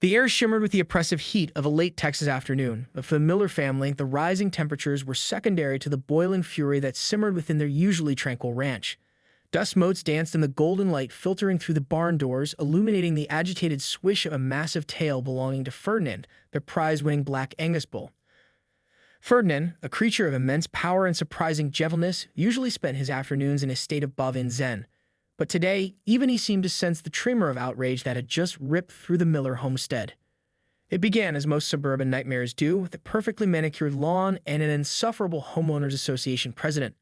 The air shimmered with the oppressive heat of a late Texas afternoon, but for the Miller family, the rising temperatures were secondary to the boiling fury that simmered within their usually tranquil ranch. Dust motes danced in the golden light filtering through the barn doors, illuminating the agitated swish of a massive tail belonging to Ferdinand, their prize-winning black Angus bull. Ferdinand, a creature of immense power and surprising gentleness, usually spent his afternoons in a state of bovine zen. But today, even he seemed to sense the tremor of outrage that had just ripped through the Miller homestead. It began, as most suburban nightmares do, with a perfectly manicured lawn and an insufferable homeowners association president.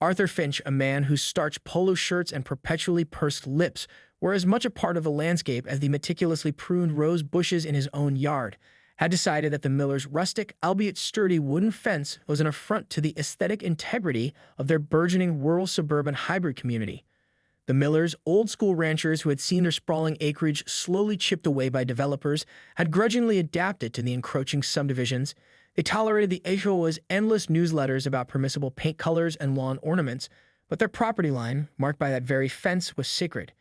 Arthur Finch, a man whose starched polo shirts and perpetually pursed lips were as much a part of the landscape as the meticulously pruned rose bushes in his own yard, had decided that the Millers' rustic, albeit sturdy, wooden fence was an affront to the aesthetic integrity of their burgeoning rural-suburban hybrid community. The Millers, old-school ranchers who had seen their sprawling acreage slowly chipped away by developers, had grudgingly adapted to the encroaching subdivisions. They tolerated the HOA's endless newsletters about permissible paint colors and lawn ornaments, but their property line, marked by that very fence, was sacred.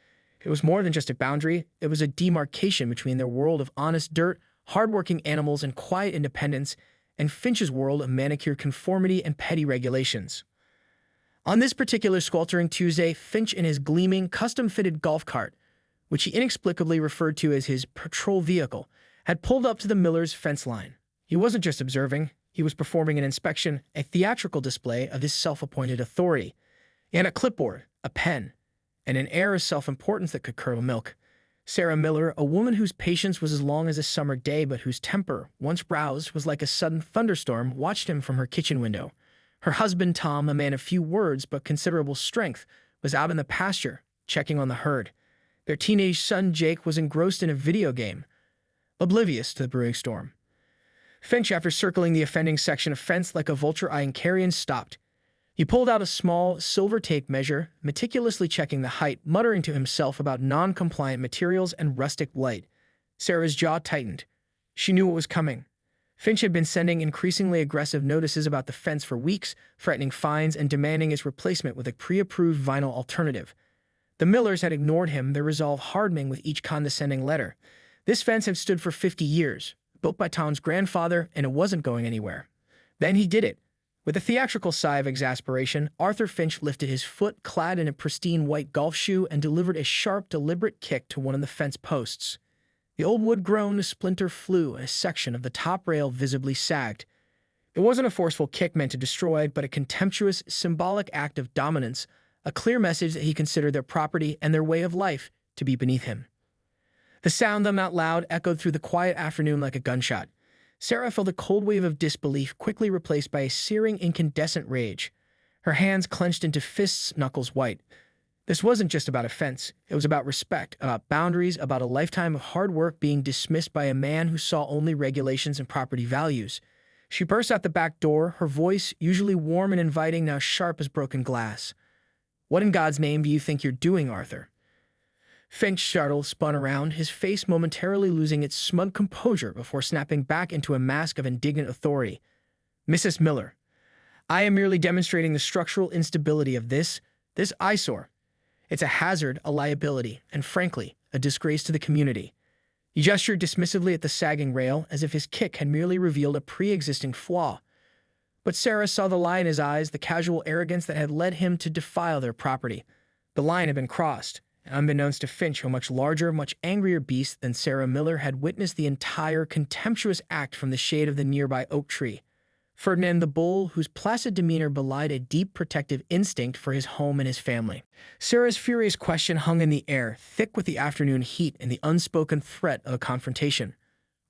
It was more than just a boundary, it was a demarcation between their world of honest dirt, hardworking animals, and quiet independence, and Finch's world of manicured conformity and petty regulations. On this particular sweltering Tuesday, Finch in his gleaming, custom-fitted golf cart, which he inexplicably referred to as his patrol vehicle, had pulled up to the Millers' fence line. He wasn't just observing, he was performing an inspection, a theatrical display of his self-appointed authority. He had a clipboard, a pen, and an air of self-importance that could curdle milk. Sarah Miller, a woman whose patience was as long as a summer day but whose temper, once roused, was like a sudden thunderstorm, watched him from her kitchen window. Her husband, Tom, a man of few words but considerable strength, was out in the pasture, checking on the herd. Their teenage son, Jake, was engrossed in a video game, oblivious to the brewing storm. Finch, after circling the offending section of fence like a vulture eyeing carrion, stopped. He pulled out a small, silver tape measure, meticulously checking the height, muttering to himself about non-compliant materials and rustic blight. Sarah's jaw tightened. She knew what was coming. Finch had been sending increasingly aggressive notices about the fence for weeks, threatening fines and demanding its replacement with a pre-approved vinyl alternative. The Millers had ignored him, their resolve hardening with each condescending letter. This fence had stood for 50 years, built by Tom's grandfather, and it wasn't going anywhere. Then he did it. With a theatrical sigh of exasperation, Arthur Finch lifted his foot, clad in a pristine white golf shoe, and delivered a sharp, deliberate kick to one of the fence posts. The old wood groaned, a splinter flew, and a section of the top rail visibly sagged. It wasn't a forceful kick meant to destroy, but a contemptuous, symbolic act of dominance, a clear message that he considered their property and their way of life to be beneath him. The sound, though not loud, echoed through the quiet afternoon like a gunshot. Sarah felt a cold wave of disbelief, quickly replaced by a searing, incandescent rage. Her hands clenched into fists, knuckles white. This wasn't just about a fence. It was about respect, about boundaries, about a lifetime of hard work being dismissed by a man who saw only regulations and property values. She burst out the back door, her voice, usually warm and inviting, now sharp as broken glass. "What in God's name do you think you're doing, Arthur?" Finch, startled, spun around, his face momentarily losing its smug composure before snapping back into a mask of indignant authority. "Mrs. Miller, I am merely demonstrating the structural instability of this eyesore. It's a hazard, a liability, and frankly, a disgrace to the community." He gestured dismissively at the sagging rail, as if his kick had merely revealed a pre-existing flaw. But Sarah saw the lie in his eyes, the casual arrogance that had led him to defile their property. The line had been crossed, and unbeknownst to Finch, a much larger, much angrier beast than Sarah Miller had witnessed the entire contemptuous act from the shade of the nearby oak tree. Ferdinand the bull, whose placid demeanor belied a deep protective instinct for his home and his family. Sarah's furious question hung in the air, thick with the afternoon heat and the unspoken threat of a confrontation.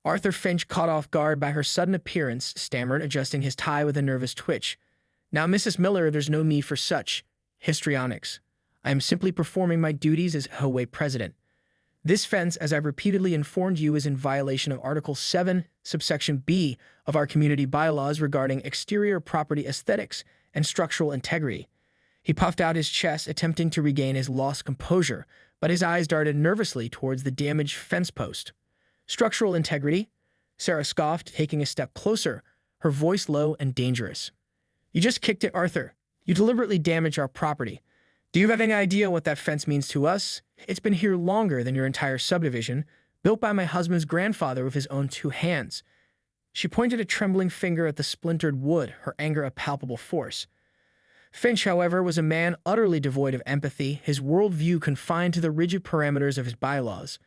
Arthur Finch, caught off guard by her sudden appearance, stammered, adjusting his tie with a nervous twitch. "Now, Mrs. Miller, there's no need for such histrionics. I am simply performing my duties as HOA president. This fence, as I've repeatedly informed you, is in violation of Article 7, subsection B of our community bylaws regarding exterior property aesthetics and structural integrity." He puffed out his chest, attempting to regain his lost composure, but his eyes darted nervously towards the damaged fence post. "Structural integrity?" Sarah scoffed, taking a step closer, her voice low and dangerous. "You just kicked it, Arthur. You deliberately damaged our property. Do you have any idea what that fence means to us? It's been here longer than your entire subdivision, built by my husband's grandfather with his own two hands." She pointed a trembling finger at the splintered wood, her anger a palpable force. Finch, however, was a man utterly devoid of empathy, his worldview confined to the rigid parameters of his bylaws.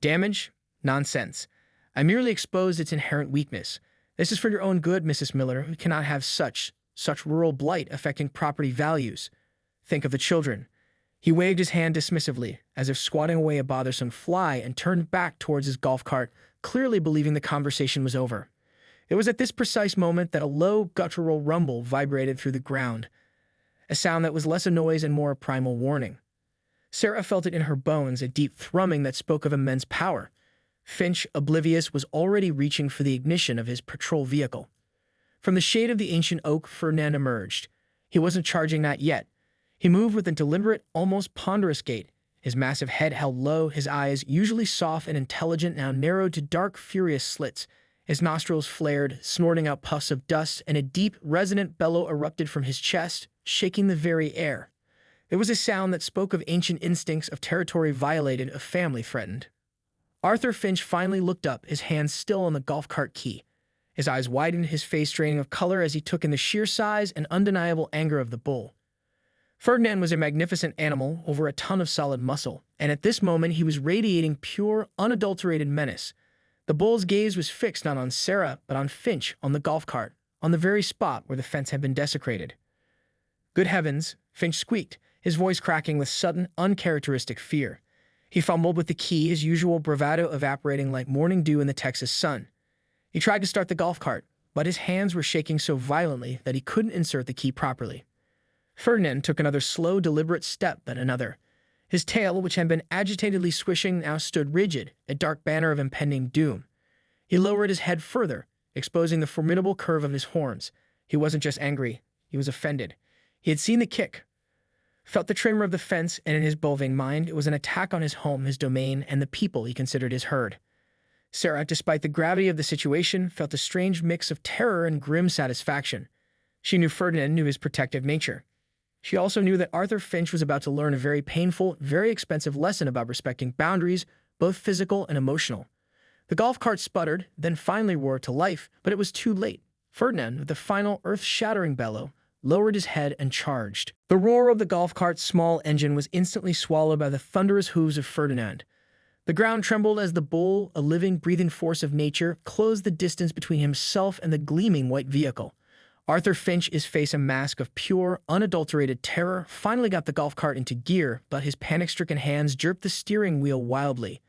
"Damage? Nonsense. I merely exposed its inherent weakness. This is for your own good, Mrs. Miller. We cannot have such rural blight affecting property values. Think of the children." He waved his hand dismissively, as if swatting away a bothersome fly, and turned back towards his golf cart, clearly believing the conversation was over. It was at this precise moment that a low, guttural rumble vibrated through the ground, a sound that was less a noise and more a primal warning. Sarah felt it in her bones, a deep thrumming that spoke of immense power. Finch, oblivious, was already reaching for the ignition of his patrol vehicle. From the shade of the ancient oak, Ferdinand emerged. He wasn't charging that yet. He moved with a deliberate, almost ponderous gait, his massive head held low, his eyes, usually soft and intelligent, now narrowed to dark, furious slits. His nostrils flared, snorting out puffs of dust, and a deep, resonant bellow erupted from his chest, shaking the very air. It was a sound that spoke of ancient instincts, of territory violated, of family threatened. Arthur Finch finally looked up, his hands still on the golf cart key. His eyes widened, his face draining of color as he took in the sheer size and undeniable anger of the bull. Ferdinand was a magnificent animal, over a ton of solid muscle, and at this moment he was radiating pure, unadulterated menace. The bull's gaze was fixed not on Sarah, but on Finch, on the golf cart, on the very spot where the fence had been desecrated. "Good heavens," Finch squeaked, his voice cracking with sudden, uncharacteristic fear. He fumbled with the key, his usual bravado evaporating like morning dew in the Texas sun. He tried to start the golf cart, but his hands were shaking so violently that he couldn't insert the key properly. Ferdinand took another slow, deliberate step, then another. His tail, which had been agitatedly swishing, now stood rigid, a dark banner of impending doom. He lowered his head further, exposing the formidable curve of his horns. He wasn't just angry, he was offended. He had seen the kick, felt the tremor of the fence, and in his bulging mind, it was an attack on his home, his domain, and the people he considered his herd. Sarah, despite the gravity of the situation, felt a strange mix of terror and grim satisfaction. She knew Ferdinand knew his protective nature. She also knew that Arthur Finch was about to learn a very painful, very expensive lesson about respecting boundaries, both physical and emotional. The golf cart sputtered, then finally roared to life, but it was too late. Ferdinand, with a final earth-shattering bellow, lowered his head and charged. The roar of the golf cart's small engine was instantly swallowed by the thunderous hooves of Ferdinand. The ground trembled as the bull, a living, breathing force of nature, closed the distance between himself and the gleaming white vehicle. Arthur Finch, his face a mask of pure, unadulterated terror, finally got the golf cart into gear, but his panic-stricken hands jerked the steering wheel wildly.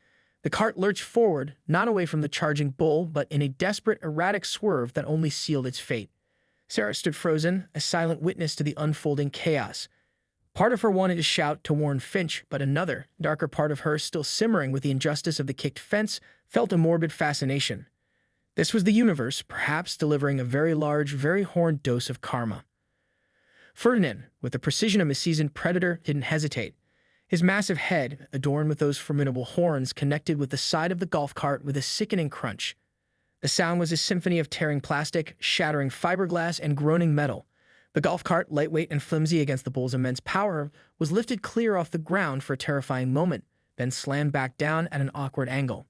The cart lurched forward, not away from the charging bull, but in a desperate, erratic swerve that only sealed its fate. Sarah stood frozen, a silent witness to the unfolding chaos. Part of her wanted to shout to warn Finch, but another, darker part of her, still simmering with the injustice of the kicked fence, felt a morbid fascination. This was the universe, perhaps delivering a very large, very horned dose of karma. Ferdinand, with the precision of a seasoned predator, didn't hesitate. His massive head, adorned with those formidable horns, connected with the side of the golf cart with a sickening crunch. The sound was a symphony of tearing plastic, shattering fiberglass, and groaning metal. The golf cart, lightweight and flimsy against the bull's immense power, was lifted clear off the ground for a terrifying moment, then slammed back down at an awkward angle.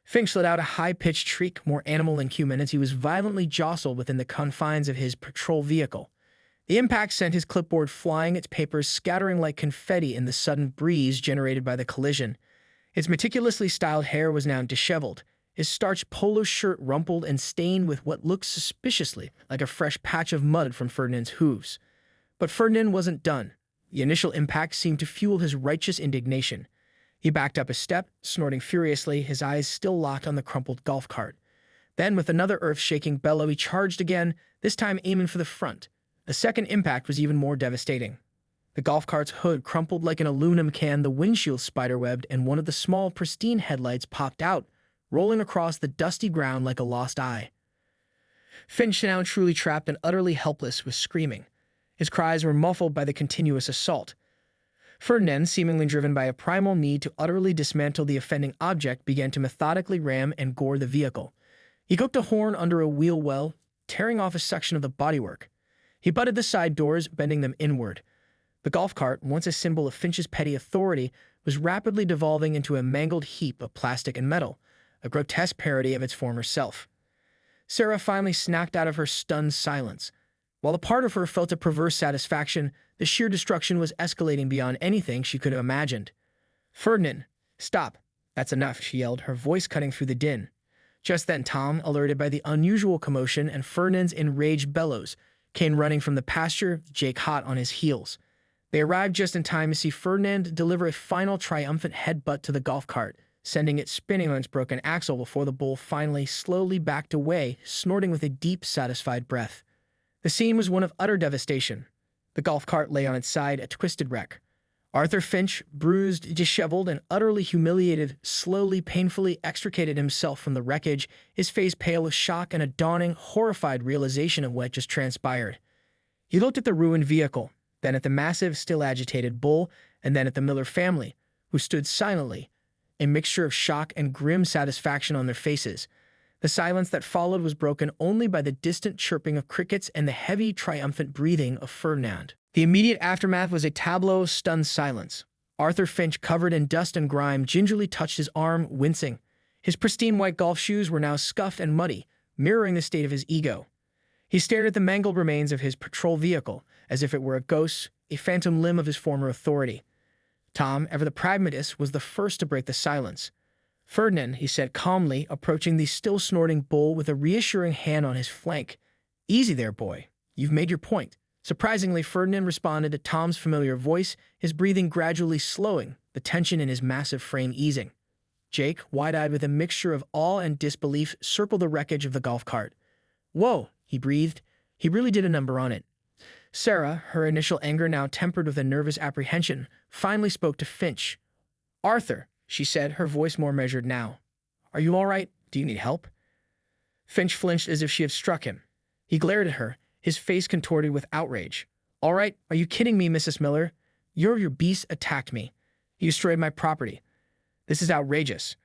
Finch let out a high-pitched shriek, more animal than human, as he was violently jostled within the confines of his patrol vehicle. The impact sent his clipboard flying, its papers scattering like confetti in the sudden breeze generated by the collision. His meticulously styled hair was now disheveled, his starched polo shirt rumpled and stained with what looked suspiciously like a fresh patch of mud from Ferdinand's hooves. But Ferdinand wasn't done. The initial impact seemed to fuel his righteous indignation. He backed up a step, snorting furiously, his eyes still locked on the crumpled golf cart. Then, with another earth-shaking bellow, he charged again, this time aiming for the front. The second impact was even more devastating. The golf cart's hood crumpled like an aluminum can, the windshield spiderwebbed, and one of the small, pristine headlights popped out, rolling across the dusty ground like a lost eye. Finch, now truly trapped and utterly helpless, was screaming. His cries were muffled by the continuous assault. Ferdinand, seemingly driven by a primal need to utterly dismantle the offending object, began to methodically ram and gore the vehicle. He cooked a horn under a wheel well, tearing off a section of the bodywork. He butted the side doors, bending them inward. The golf cart, once a symbol of Finch's petty authority, was rapidly devolving into a mangled heap of plastic and metal, a grotesque parody of its former self. Sarah finally snapped out of her stunned silence. While a part of her felt a perverse satisfaction, the sheer destruction was escalating beyond anything she could have imagined. "Ferdinand, stop. That's enough," she yelled, her voice cutting through the din. Just then Tom, alerted by the unusual commotion and Ferdinand's enraged bellows, came running from the pasture, Jake hot on his heels. They arrived just in time to see Ferdinand deliver a final triumphant headbutt to the golf cart, sending it spinning on its broken axle before the bull finally slowly backed away, snorting with a deep, satisfied breath. The scene was one of utter devastation. The golf cart lay on its side, a twisted wreck. Arthur Finch, bruised, disheveled, and utterly humiliated, slowly, painfully extricated himself from the wreckage, his face pale with shock and a dawning, horrified realization of what had just transpired. He looked at the ruined vehicle, then at the massive, still agitated bull, and then at the Miller family, who stood silently, a mixture of shock and grim satisfaction on their faces. The silence that followed was broken only by the distant chirping of crickets and the heavy, triumphant breathing of Ferdinand. The immediate aftermath was a tableau of stunned silence. Arthur Finch, covered in dust and grime, gingerly touched his arm, wincing. His pristine white golf shoes were now scuffed and muddy, mirroring the state of his ego. He stared at the mangled remains of his patrol vehicle, as if it were a ghost, a phantom limb of his former authority. Tom, ever the pragmatist, was the first to break the silence. "Ferdinand," he said calmly, approaching the still snorting bull with a reassuring hand on his flank. "Easy there, boy. You've made your point." Surprisingly, Ferdinand responded to Tom's familiar voice, his breathing gradually slowing, the tension in his massive frame easing. Jake, wide-eyed with a mixture of awe and disbelief, circled the wreckage of the golf cart. "Whoa," he breathed. "He really did a number on it." Sarah, her initial anger now tempered with a nervous apprehension, finally spoke to Finch. "Arthur," she said, her voice more measured now. "Are you all right? Do you need help?" Finch flinched as if she had struck him. He glared at her, his face contorted with outrage. "All right? Are you kidding me, Mrs. Miller? Your beast attacked me. He destroyed my property. This is outrageous.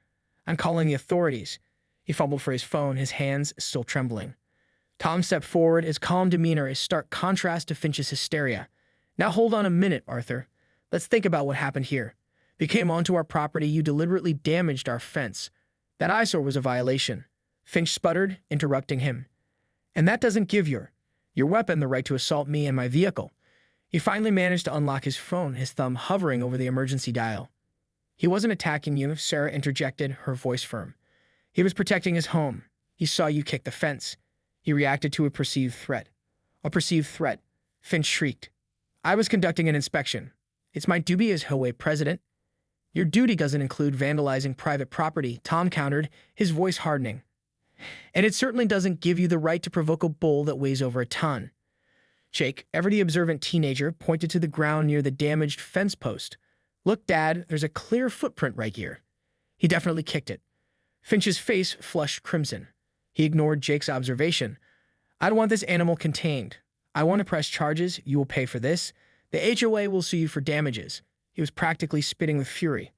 I'm calling the authorities." He fumbled for his phone, his hands still trembling. Tom stepped forward, his calm demeanor a stark contrast to Finch's hysteria. "Now hold on a minute, Arthur. Let's think about what happened here. You came onto our property, you deliberately damaged our fence. That eyesore was a violation." Finch sputtered, interrupting him. "And that doesn't give your weapon the right to assault me and my vehicle." He finally managed to unlock his phone, his thumb hovering over the emergency dial. "He wasn't attacking you," Sarah interjected, her voice firm. "He was protecting his home. He saw you kick the fence. He reacted to a perceived threat." "A perceived threat?" Finch shrieked. "I was conducting an inspection. It's my duty as HOA president." "Your duty doesn't include vandalizing private property," Tom countered, his voice hardening. "And it certainly doesn't give you the right to provoke a bull that weighs over a ton." Jake, ever the observant teenager, pointed to the ground near the damaged fence post. "Look, Dad, there's a clear footprint right here." "He definitely kicked it." Finch's face flushed crimson. He ignored Jake's observation. "I don't want this animal contained. I want to press charges. You will pay for this. The HOA will sue you for damages." He was practically spitting with fury.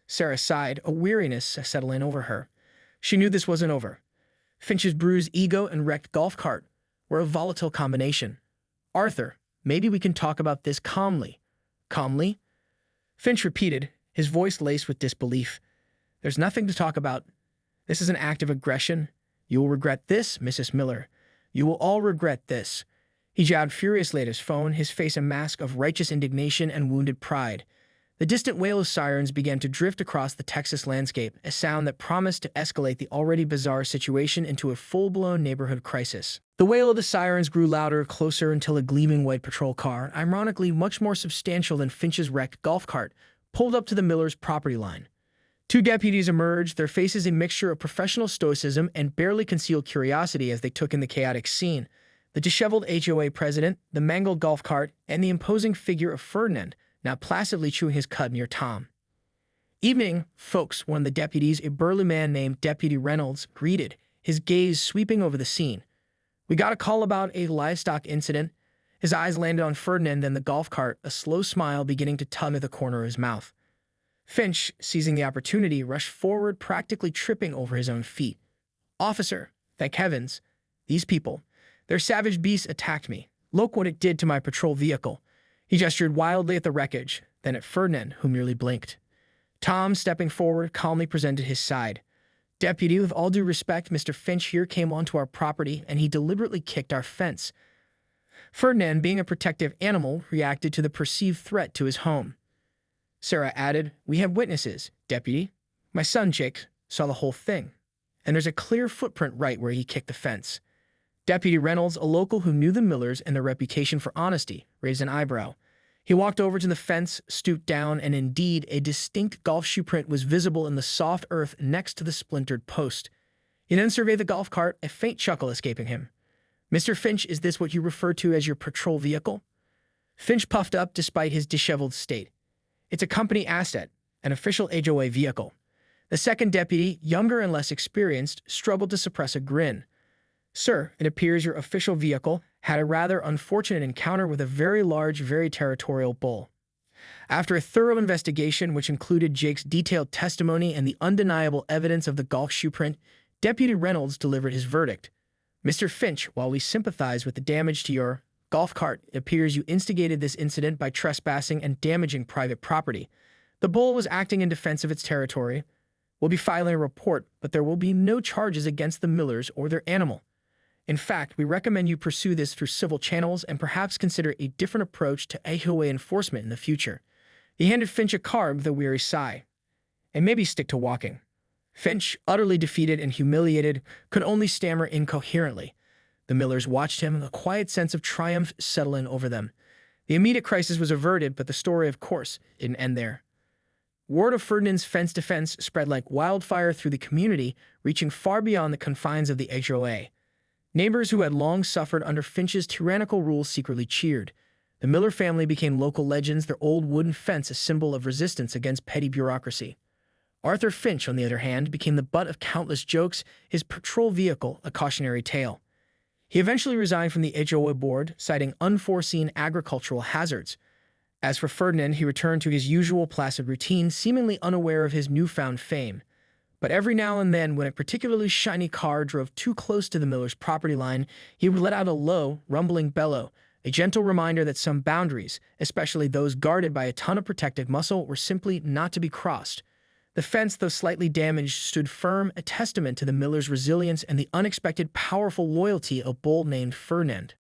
Sarah sighed, a weariness settling over her. She knew this wasn't over. Finch's bruised ego and wrecked golf cart were a volatile combination. "Arthur, maybe we can talk about this calmly." "Calmly?" Finch repeated, his voice laced with disbelief. "There's nothing to talk about. This is an act of aggression. You will regret this, Mrs. Miller. You will all regret this." He jabbed furiously at his phone, his face a mask of righteous indignation and wounded pride. The distant wail of sirens began to drift across the Texas landscape, a sound that promised to escalate the already bizarre situation into a full-blown neighborhood crisis. The wail of the sirens grew louder, closer, until a gleaming white patrol car, ironically much more substantial than Finch's wrecked golf cart, pulled up to the Millers' property line. Two deputies emerged, their faces a mixture of professional stoicism and barely concealed curiosity as they took in the chaotic scene. The disheveled HOA president, the mangled golf cart, and the imposing figure of Ferdinand, now placidly chewing his cud near Tom. "Evening, folks," one of the deputies, a burly man named Deputy Reynolds, greeted, his gaze sweeping over the scene. "We got a call about a livestock incident." His eyes landed on Ferdinand, then the golf cart, a slow smile beginning to tug at the corner of his mouth. Finch, seizing the opportunity, rushed forward, practically tripping over his own feet. "Officer, thank heavens. These people, their savage beasts attacked me. Look what it did to my patrol vehicle." He gestured wildly at the wreckage, then at Ferdinand, who merely blinked. Tom, stepping forward, calmly presented his side. "Deputy, with all due respect, Mr. Finch here came onto our property, and he deliberately kicked our fence." Ferdinand, being a protective animal, reacted to the perceived threat to his home. Sarah added, "We have witnesses, Deputy. My son, Jake, saw the whole thing, and there's a clear footprint right where he kicked the fence." Deputy Reynolds, a local who knew the Millers and their reputation for honesty, raised an eyebrow. He walked over to the fence, stooped down, and indeed, a distinct golf shoe print was visible in the soft earth next to the splintered post. He then surveyed the golf cart, a faint chuckle escaping him. "Mr. Finch, is this what you refer to as your patrol vehicle?" Finch puffed up despite his disheveled state. "It's a company asset, an official HOA vehicle." The second deputy, younger and less experienced, struggled to suppress a grin. "Sir, it appears your official vehicle had a rather unfortunate encounter with a very large, very territorial bull." After a thorough investigation, which included Jake's detailed testimony and the undeniable evidence of the golf shoe print, Deputy Reynolds delivered his verdict. "Mr. Finch, while we sympathize with the damage to your golf cart, it appears you instigated this incident by trespassing and damaging private property. The bull was acting in defense of its territory. We'll be filing a report, but there will be no charges against the Millers or their animal. In fact, we recommend you pursue this through civil channels and perhaps consider a different approach to HOA enforcement in the future." He handed Finch a card with a weary sigh. "And maybe stick to walking." Finch, utterly defeated and humiliated, could only stammer incoherently. The Millers watched him, a quiet sense of triumph settling over them. The immediate crisis was averted, but the story, of course, didn't end there. Word of Ferdinand's fence defense spread like wildfire through the community, reaching far beyond the confines of the HOA. Neighbors who had long suffered under Finch's tyrannical rule secretly cheered. The Miller family became local legends, their old wooden fence a symbol of resistance against petty bureaucracy. Arthur Finch, on the other hand, became the butt of countless jokes, his patrol vehicle a cautionary tale. He eventually resigned from the HOA board, citing unforeseen agricultural hazards. As for Ferdinand, he returned to his usual placid routine, seemingly unaware of his newfound fame. But every now and then, when a particularly shiny car drove too close to the Miller's property line, he would let out a low, rumbling bellow, a gentle reminder that some boundaries, especially those guarded by a ton of protective muscle, were simply not to be crossed. The fence, though slightly damaged, stood firm, a testament to the Miller's resilience and the unexpected powerful loyalty of a bull named Ferdinand.